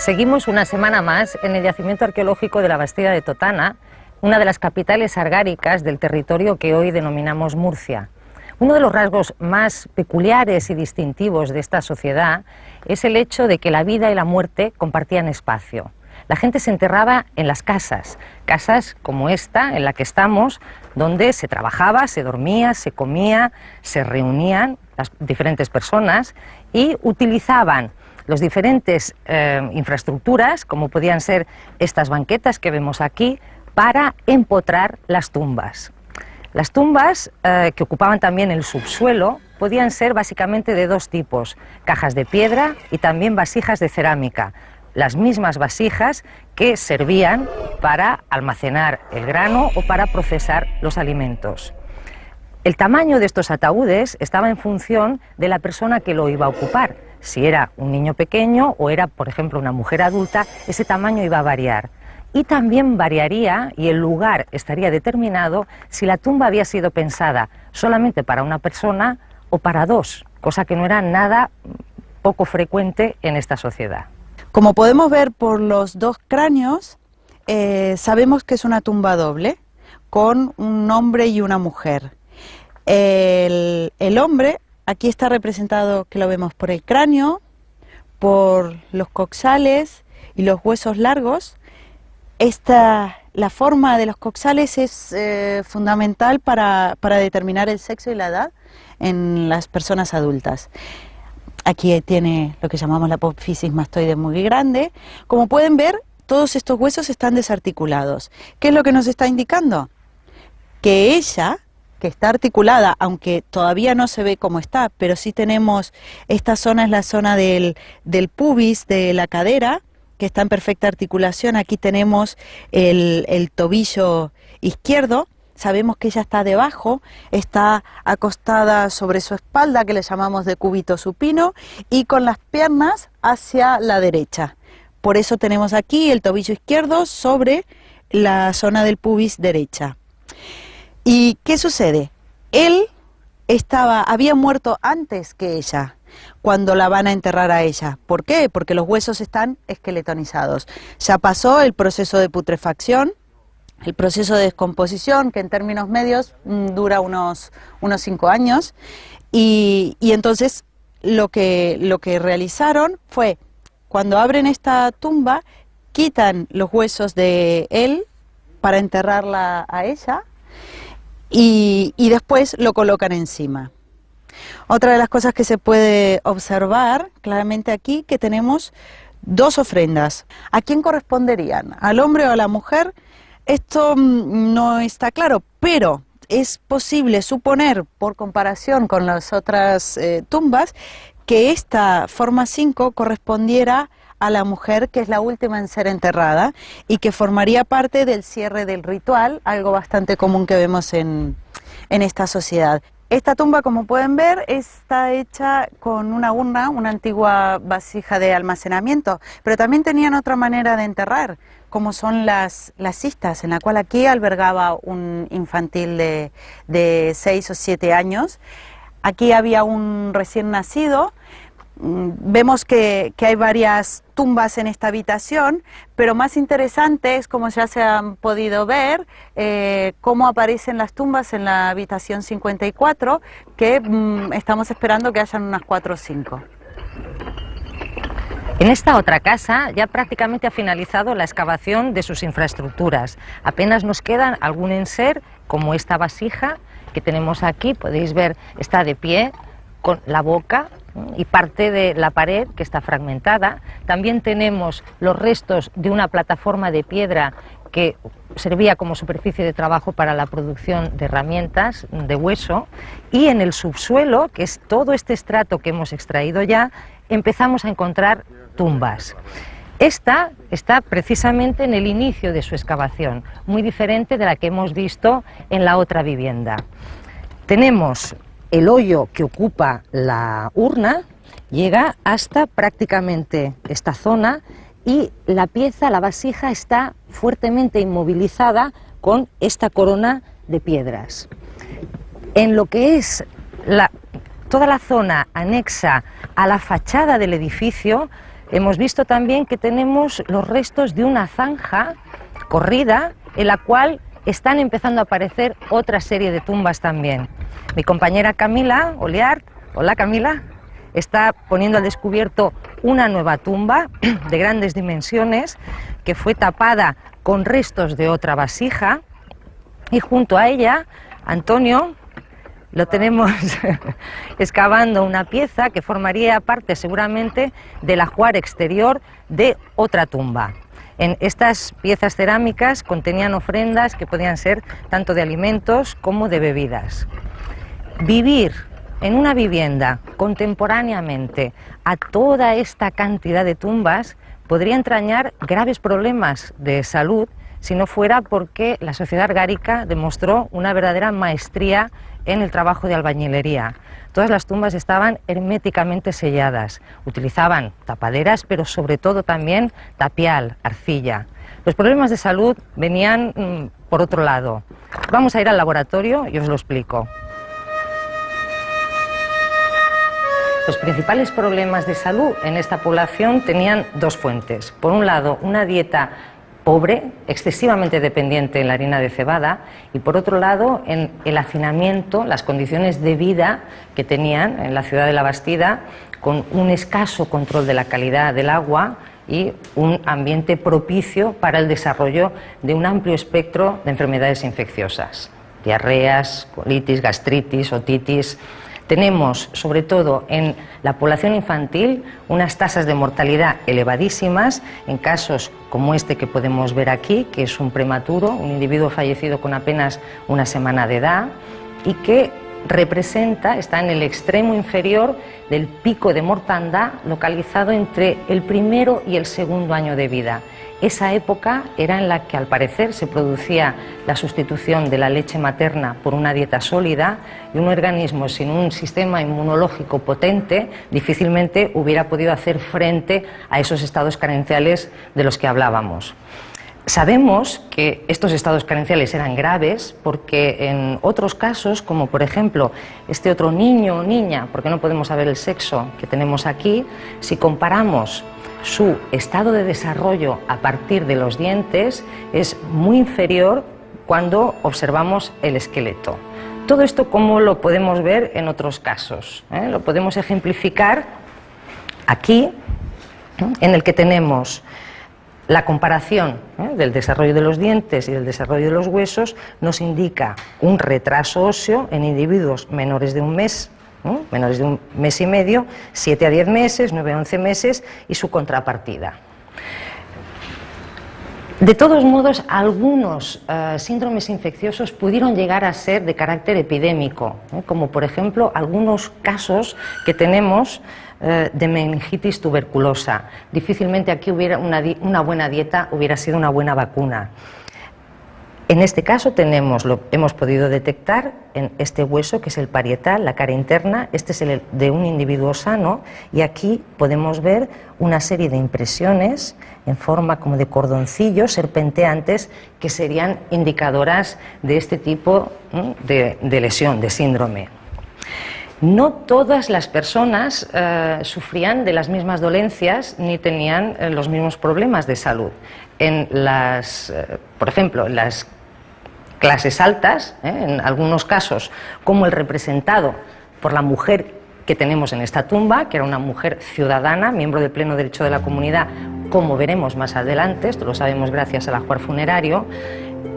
Seguimos una semana más en el yacimiento arqueológico de la Bastida de Totana, una de las capitales argáricas del territorio que hoy denominamos Murcia. Uno de los rasgos más peculiares y distintivos de esta sociedad es el hecho de que la vida y la muerte compartían espacio. La gente se enterraba en las casas, casas como esta en la que estamos, donde se trabajaba, se dormía, se comía, se reunían las diferentes personas y utilizaban las diferentes infraestructuras, como podían ser estas banquetas que vemos aquí, para empotrar las tumbas. Las tumbas, que ocupaban también el subsuelo, podían ser básicamente de dos tipos: cajas de piedra y también vasijas de cerámica, las mismas vasijas que servían para almacenar el grano o para procesar los alimentos. El tamaño de estos ataúdes estaba en función de la persona que lo iba a ocupar. Si era un niño pequeño o era, por ejemplo, una mujer adulta, ese tamaño iba a variar. Y también variaría, y el lugar estaría determinado, si la tumba había sido pensada solamente para una persona o para dos, cosa que no era nada poco frecuente en esta sociedad. Como podemos ver por los dos cráneos, sabemos que es una tumba doble, con un hombre y una mujer. El hombre, aquí está representado, que lo vemos por el cráneo, por los coxales y los huesos largos. La forma de los coxales es fundamental para determinar el sexo y la edad en las personas adultas. Aquí tiene lo que llamamos la apófisis mastoide muy grande. Como pueden ver, todos estos huesos están desarticulados. ¿Qué es lo que nos está indicando? Que ella, que está articulada, aunque todavía no se ve cómo está, pero sí tenemos, esta zona es la zona del pubis, de la cadera, que está en perfecta articulación. Aquí tenemos el tobillo izquierdo. Sabemos que ella está debajo, está acostada sobre su espalda, que le llamamos decúbito supino, y con las piernas hacia la derecha. Por eso tenemos aquí el tobillo izquierdo sobre la zona del pubis derecha. ¿Y qué sucede? Él había muerto antes que ella, cuando la van a enterrar a ella. ¿Por qué? Porque los huesos están esqueletonizados. Ya pasó el proceso de putrefacción, el proceso de descomposición, que en términos medios dura unos 5 años, y entonces lo que realizaron fue, cuando abren esta tumba, quitan los huesos de él para enterrarla a ella, y después lo colocan encima. Otra de las cosas que se puede observar claramente aquí, que tenemos dos ofrendas. ¿A quién corresponderían? ¿Al hombre o a la mujer? Esto no está claro, pero es posible suponer, por comparación con las otras tumbas, que esta forma 5 correspondiera a la mujer, que es la última en ser enterrada, y que formaría parte del cierre del ritual, algo bastante común que vemos en esta sociedad. Esta tumba, como pueden ver, está hecha con una urna, una antigua vasija de almacenamiento, pero también tenían otra manera de enterrar, como son las cistas, en la cual aquí albergaba un infantil de 6 o 7 años. Aquí había un recién nacido. Vemos que hay varias tumbas en esta habitación, pero más interesante es, como ya se han podido ver, cómo aparecen las tumbas en la habitación 54, que estamos esperando que hayan unas 4 o 5. En esta otra casa ya prácticamente ha finalizado la excavación de sus infraestructuras. Apenas nos quedan algún enser, como esta vasija que tenemos aquí. Podéis ver, está de pie, con la boca y parte de la pared que está fragmentada. También tenemos los restos de una plataforma de piedra que servía como superficie de trabajo para la producción de herramientas de hueso, y en el subsuelo, que es todo este estrato que hemos extraído ya, empezamos a encontrar tumbas. Esta está precisamente en el inicio de su excavación, muy diferente de la que hemos visto en la otra vivienda. Tenemos el hoyo que ocupa la urna, llega hasta prácticamente esta zona, y la pieza, la vasija, está fuertemente inmovilizada con esta corona de piedras. En lo que es toda la zona anexa a la fachada del edificio, Hemos visto también que tenemos los restos de una zanja corrida en la cual están empezando a aparecer otra serie de tumbas también. Mi compañera Camila Oliart, hola Camila, está poniendo al descubierto una nueva tumba de grandes dimensiones que fue tapada con restos de otra vasija, y junto a ella, Antonio, lo tenemos excavando una pieza que formaría parte seguramente del ajuar exterior de otra tumba. En estas piezas cerámicas contenían ofrendas que podían ser tanto de alimentos como de bebidas. Vivir en una vivienda contemporáneamente a toda esta cantidad de tumbas podría entrañar graves problemas de salud si no fuera porque la sociedad argárica demostró una verdadera maestría en el trabajo de albañilería. Todas las tumbas estaban herméticamente selladas, utilizaban tapaderas, pero sobre todo también tapial, arcilla. Los problemas de salud venían por otro lado. Vamos a ir al laboratorio y os lo explico. Los principales problemas de salud en esta población tenían dos fuentes. Por un lado, una dieta pobre, excesivamente dependiente en la harina de cebada, y por otro lado, en el hacinamiento, las condiciones de vida que tenían en la ciudad de La Bastida, con un escaso control de la calidad del agua y un ambiente propicio para el desarrollo de un amplio espectro de enfermedades infecciosas, diarreas, colitis, gastritis, otitis. Tenemos, sobre todo en la población infantil, unas tasas de mortalidad elevadísimas en casos como este que podemos ver aquí, que es un prematuro, un individuo fallecido con apenas una semana de edad y que está en el extremo inferior del pico de mortandad localizado entre el primero y el segundo año de vida. Esa época era en la que al parecer se producía la sustitución de la leche materna por una dieta sólida, y un organismo sin un sistema inmunológico potente difícilmente hubiera podido hacer frente a esos estados carenciales de los que hablábamos. Sabemos que estos estados carenciales eran graves porque en otros casos, como por ejemplo este otro niño o niña, porque no podemos saber el sexo que tenemos aquí, si comparamos su estado de desarrollo a partir de los dientes, es muy inferior cuando observamos el esqueleto. Todo esto, ¿cómo lo podemos ver en otros casos? Lo podemos ejemplificar aquí, en el que tenemos la comparación del desarrollo de los dientes y del desarrollo de los huesos. Nos indica un retraso óseo en individuos menores de un mes, menores de un mes y medio, 7 a 10 meses, 9 a 11 meses, y su contrapartida. De todos modos, algunos síndromes infecciosos pudieron llegar a ser de carácter epidémico, como por ejemplo algunos casos que tenemos de meningitis tuberculosa. Difícilmente aquí hubiera una buena dieta, hubiera sido una buena vacuna. En este caso hemos podido detectar en este hueso, que es el parietal, la cara interna. Este es el de un individuo sano, y aquí podemos ver una serie de impresiones en forma como de cordoncillos serpenteantes que serían indicadoras de este tipo de lesión, de síndrome. No todas las personas sufrían de las mismas dolencias ni tenían los mismos problemas de salud. Por ejemplo, en las clases altas, en algunos casos, como el representado por la mujer que tenemos en esta tumba, que era una mujer ciudadana, miembro de pleno derecho de la comunidad, como veremos más adelante, esto lo sabemos gracias al ajuar funerario,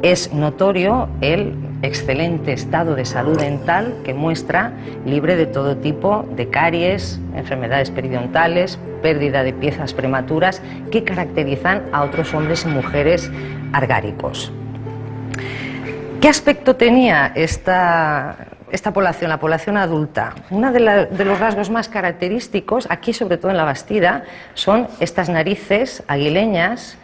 es notorio el excelente estado de salud dental que muestra, libre de todo tipo de caries, enfermedades periodontales, pérdida de piezas prematuras que caracterizan a otros hombres y mujeres argáricos. ¿Qué aspecto tenía esta población, la población adulta? Uno de los rasgos más característicos, aquí sobre todo en La Bastida, son estas narices aguileñas,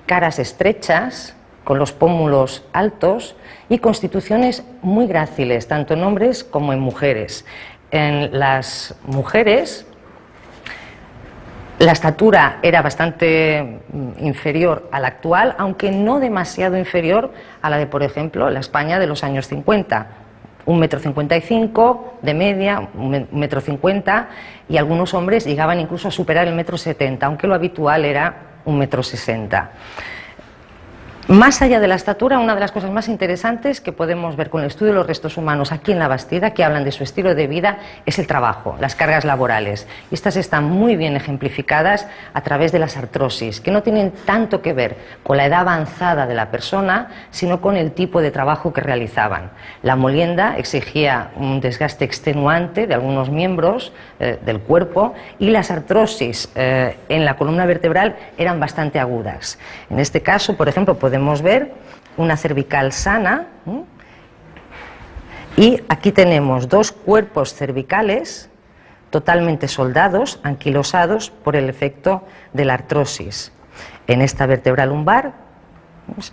caras estrechas, con los pómulos altos y constituciones muy gráciles, tanto en hombres como en mujeres. En las mujeres la estatura era bastante inferior a la actual, aunque no demasiado inferior a la de, por ejemplo, la España de los años 50. 1,55 m de media, 1,50 m, y algunos hombres llegaban incluso a superar el 1,70 m, aunque lo habitual era 1,60 m. Más allá de la estatura, una de las cosas más interesantes que podemos ver con el estudio de los restos humanos aquí en La Bastida, que hablan de su estilo de vida, es el trabajo, las cargas laborales. Y estas están muy bien ejemplificadas a través de las artrosis, que no tienen tanto que ver con la edad avanzada de la persona, sino con el tipo de trabajo que realizaban. La molienda exigía un desgaste extenuante de algunos miembros del cuerpo, y las artrosis en la columna vertebral eran bastante agudas. En este caso, por ejemplo, podemos ver una cervical sana, y aquí tenemos dos cuerpos cervicales totalmente soldados, anquilosados por el efecto de la artrosis. En esta vértebra lumbar,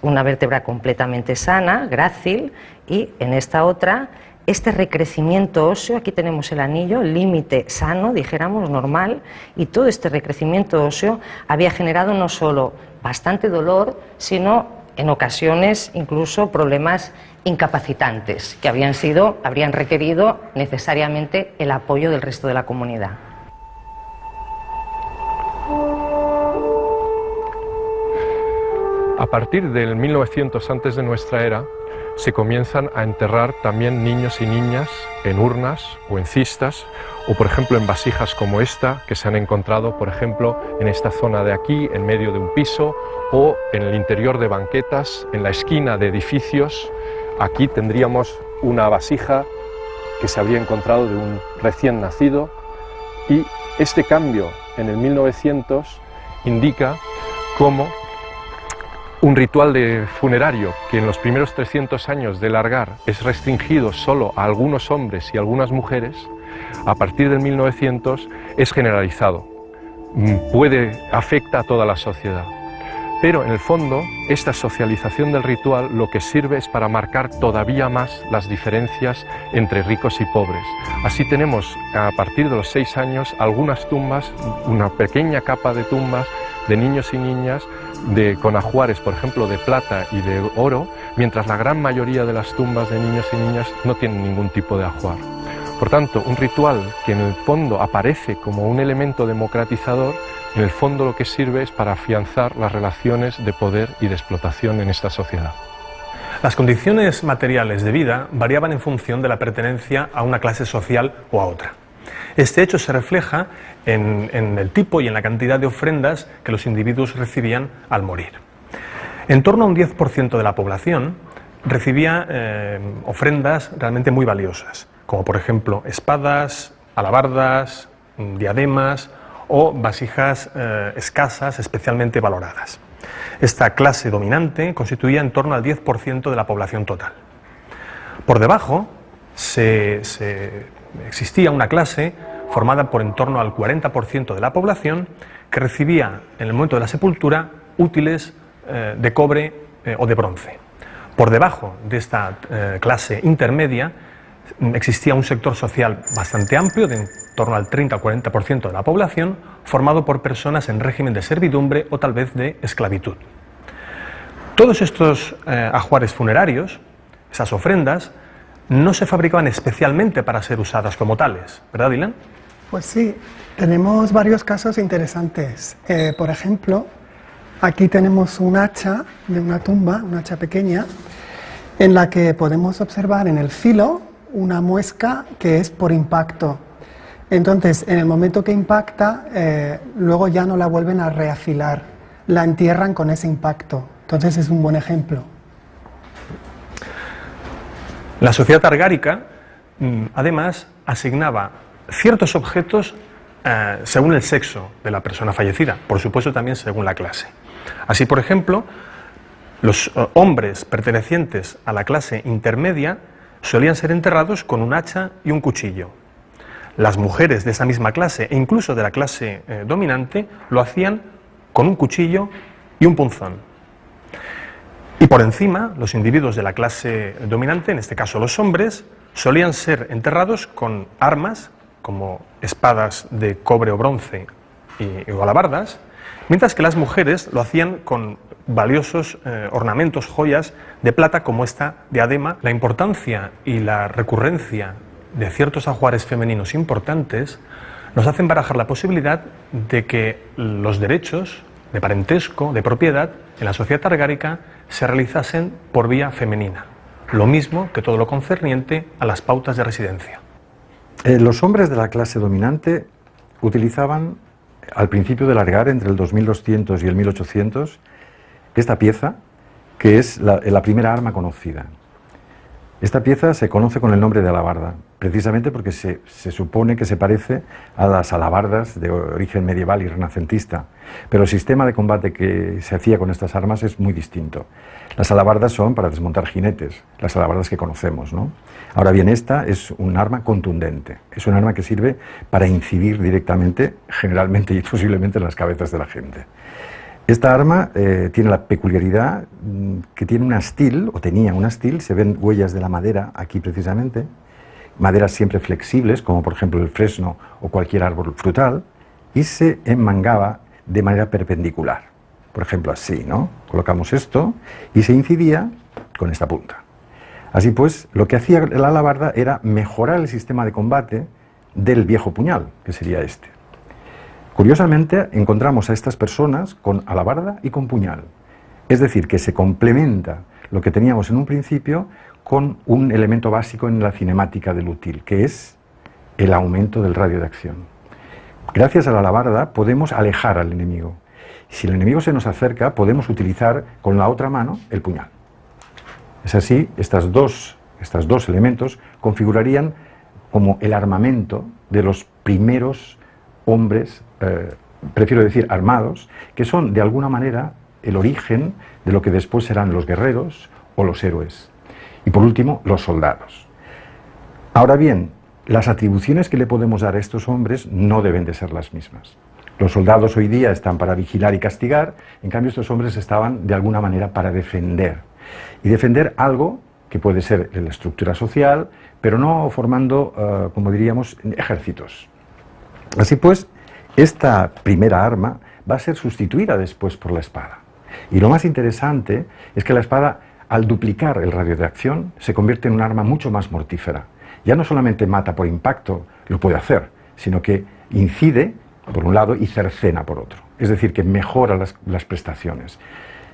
una vértebra completamente sana, grácil, y en esta otra, este recrecimiento óseo, aquí tenemos el anillo, el límite sano, dijéramos, normal, y todo este recrecimiento óseo había generado no solo bastante dolor, sino en ocasiones incluso problemas incapacitantes que habrían requerido necesariamente el apoyo del resto de la comunidad. A partir del 1900 antes de nuestra era, se comienzan a enterrar también niños y niñas en urnas o en cistas, o por ejemplo en vasijas como esta, que se han encontrado por ejemplo en esta zona de aquí, en medio de un piso, o en el interior de banquetas, en la esquina de edificios. Aquí tendríamos una vasija que se habría encontrado de un recién nacido, y este cambio en el 1900 indica cómo un ritual de funerario que en los primeros 300 años de largar es restringido solo a algunos hombres y algunas mujeres, a partir del 1900 es generalizado, afecta a toda la sociedad. Pero en el fondo, esta socialización del ritual lo que sirve es para marcar todavía más las diferencias entre ricos y pobres. Así tenemos, a partir de los 6 años, algunas tumbas, una pequeña capa de tumbas de niños y niñas con ajuares, por ejemplo, de plata y de oro, mientras la gran mayoría de las tumbas de niños y niñas no tienen ningún tipo de ajuar. Por tanto, un ritual que en el fondo aparece como un elemento democratizador, en el fondo lo que sirve es para afianzar las relaciones de poder y de explotación en esta sociedad. Las condiciones materiales de vida variaban en función de la pertenencia a una clase social o a otra. Este hecho se refleja en el tipo y en la cantidad de ofrendas que los individuos recibían al morir. En torno a un 10% de la población recibía ofrendas realmente muy valiosas, como por ejemplo espadas, alabardas, diademas o vasijas escasas especialmente valoradas. Esta clase dominante constituía en torno al 10% de la población total. Por debajo existía una clase formada por en torno al 40% de la población que recibía en el momento de la sepultura útiles de cobre o de bronce. Por debajo de esta clase intermedia existía un sector social bastante amplio, de en torno al 30 o 40% de la población, formado por personas en régimen de servidumbre o tal vez de esclavitud. Todos estos ajuares funerarios, esas ofrendas, no se fabricaban especialmente para ser usadas como tales, ¿verdad, Dylan? Pues sí, tenemos varios casos interesantes. Por ejemplo, aquí tenemos un hacha de una tumba, un hacha pequeña, en la que podemos observar en el filo una muesca que es por impacto. Entonces, en el momento que impacta, luego ya no la vuelven a reafilar, la entierran con ese impacto. Entonces es un buen ejemplo. La sociedad argárica, además, asignaba ciertos objetos según el sexo de la persona fallecida, por supuesto también según la clase. Así, por ejemplo, los hombres pertenecientes a la clase intermedia solían ser enterrados con un hacha y un cuchillo. Las mujeres de esa misma clase, e incluso de la clase dominante, lo hacían con un cuchillo y un punzón. Y por encima, los individuos de la clase dominante, en este caso los hombres, solían ser enterrados con armas, como espadas de cobre o bronce o alabardas, mientras que las mujeres lo hacían con valiosos ornamentos, joyas de plata como esta diadema. La importancia y la recurrencia de ciertos ajuares femeninos importantes nos hacen barajar la posibilidad de que los derechos de parentesco, de propiedad, en la sociedad targárica se realizasen por vía femenina, lo mismo que todo lo concerniente a las pautas de residencia. Los hombres de la clase dominante utilizaban al principio del Argar, entre el 2200 y el 1800, esta pieza, que es la primera arma conocida. Esta pieza se conoce con el nombre de alabarda, precisamente porque se supone que se parece a las alabardas de origen medieval y renacentista, pero el sistema de combate que se hacía con estas armas es muy distinto. Las alabardas son para desmontar jinetes, las alabardas que conocemos, ¿no? Ahora bien, esta es un arma contundente, es un arma que sirve para incidir directamente, generalmente y posiblemente, en las cabezas de la gente. Esta arma tiene la peculiaridad que tiene un astil, o tenía un astil, se ven huellas de la madera aquí precisamente, maderas siempre flexibles, como por ejemplo el fresno o cualquier árbol frutal, y se enmangaba de manera perpendicular. Por ejemplo, así, ¿no? Colocamos esto y se incidía con esta punta. Así pues, lo que hacía la alabarda era mejorar el sistema de combate del viejo puñal, que sería este. Curiosamente, encontramos a estas personas con alabarda y con puñal. Es decir, que se complementa lo que teníamos en un principio con un elemento básico en la cinemática del útil, que es el aumento del radio de acción. Gracias a la alabarda podemos alejar al enemigo. Si el enemigo se nos acerca, podemos utilizar con la otra mano el puñal. Es así, estos dos elementos configurarían como el armamento de los primeros hombres, prefiero decir armados, que son de alguna manera el origen de lo que después serán los guerreros o los héroes. Y por último, los soldados. Ahora bien, las atribuciones que le podemos dar a estos hombres no deben de ser las mismas. Los soldados hoy día están para vigilar y castigar, en cambio estos hombres estaban de alguna manera para defender. Y defender algo que puede ser la estructura social, pero no formando, como diríamos, ejércitos. Así pues, esta primera arma va a ser sustituida después por la espada. Y lo más interesante es que la espada, al duplicar el radio de acción, se convierte en un arma mucho más mortífera. Ya no solamente mata por impacto, lo puede hacer, sino que incide por un lado y cercena por otro. Es decir, que mejora las prestaciones.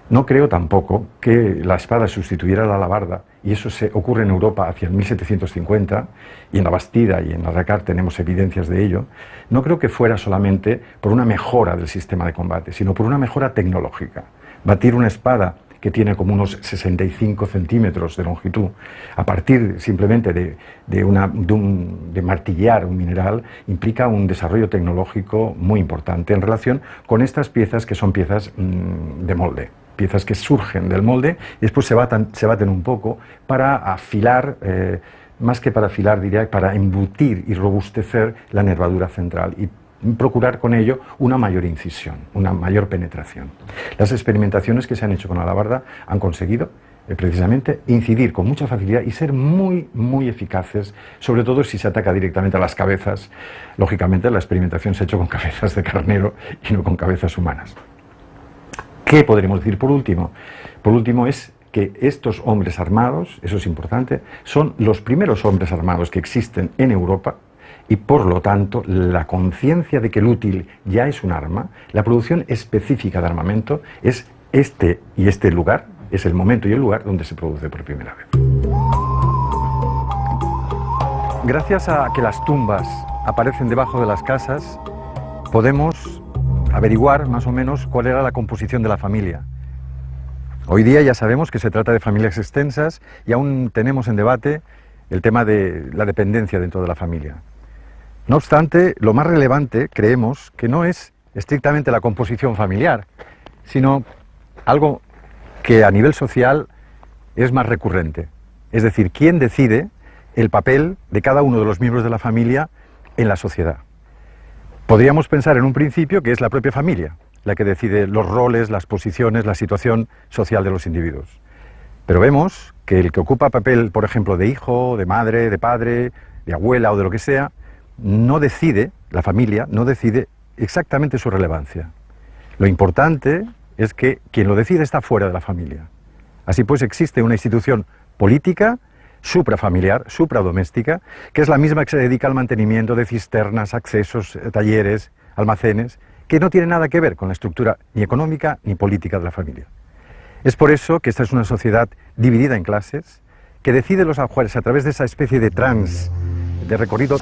No creo tampoco que la espada sustituyera a la alabarda, y eso ocurre en Europa hacia el 1750, y en la Bastida y en la Dakar tenemos evidencias de ello. No creo que fuera solamente por una mejora del sistema de combate, sino por una mejora tecnológica. Batir una espada que tiene como unos 65 centímetros de longitud, a partir simplemente de martillear un mineral, implica un desarrollo tecnológico muy importante en relación con estas piezas que son piezas de molde, piezas que surgen del molde y después se baten un poco para afilar, más que para afilar, diría, para embutir y robustecer la nervadura central y procurar con ello una mayor incisión, una mayor penetración. Las experimentaciones que se han hecho con la alabarda han conseguido precisamente incidir con mucha facilidad y ser muy, muy eficaces, sobre todo si se ataca directamente a las cabezas. Lógicamente la experimentación se ha hecho con cabezas de carnero y no con cabezas humanas. ¿Qué podremos decir por último? Por último es que estos hombres armados, eso es importante, son los primeros hombres armados que existen en Europa. Y por lo tanto, la conciencia de que el útil ya es un arma, la producción específica de armamento es este lugar, es el momento y el lugar donde se produce por primera vez. Gracias a que las tumbas aparecen debajo de las casas, podemos averiguar más o menos cuál era la composición de la familia. Hoy día ya sabemos que se trata de familias extensas y aún tenemos en debate el tema de la dependencia dentro de la familia. No obstante, lo más relevante, creemos, que no es estrictamente la composición familiar, sino algo que a nivel social es más recurrente. Es decir, quién decide el papel de cada uno de los miembros de la familia en la sociedad. Podríamos pensar en un principio que es la propia familia la que decide los roles, las posiciones, la situación social de los individuos. Pero vemos que el que ocupa papel, por ejemplo, de hijo, de madre, de padre, de abuela o de lo que sea, no decide, la familia no decide exactamente su relevancia. Lo importante es que quien lo decide está fuera de la familia. Así pues, existe una institución política, suprafamiliar, supradoméstica, que es la misma que se dedica al mantenimiento de cisternas, accesos, talleres, almacenes, que no tiene nada que ver con la estructura ni económica ni política de la familia. Es por eso que esta es una sociedad dividida en clases, que decide los ajuares a través de esa especie de de recorrido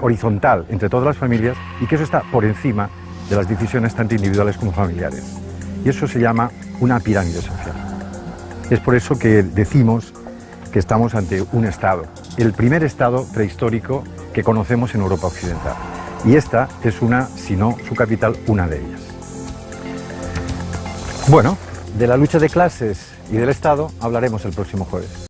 horizontal entre todas las familias, y que eso está por encima de las decisiones tanto individuales como familiares. Y eso se llama una pirámide social. Es por eso que decimos que estamos ante un Estado, el primer Estado prehistórico que conocemos en Europa occidental. Y esta es si no su capital, una de ellas. Bueno, de la lucha de clases y del Estado hablaremos el próximo jueves.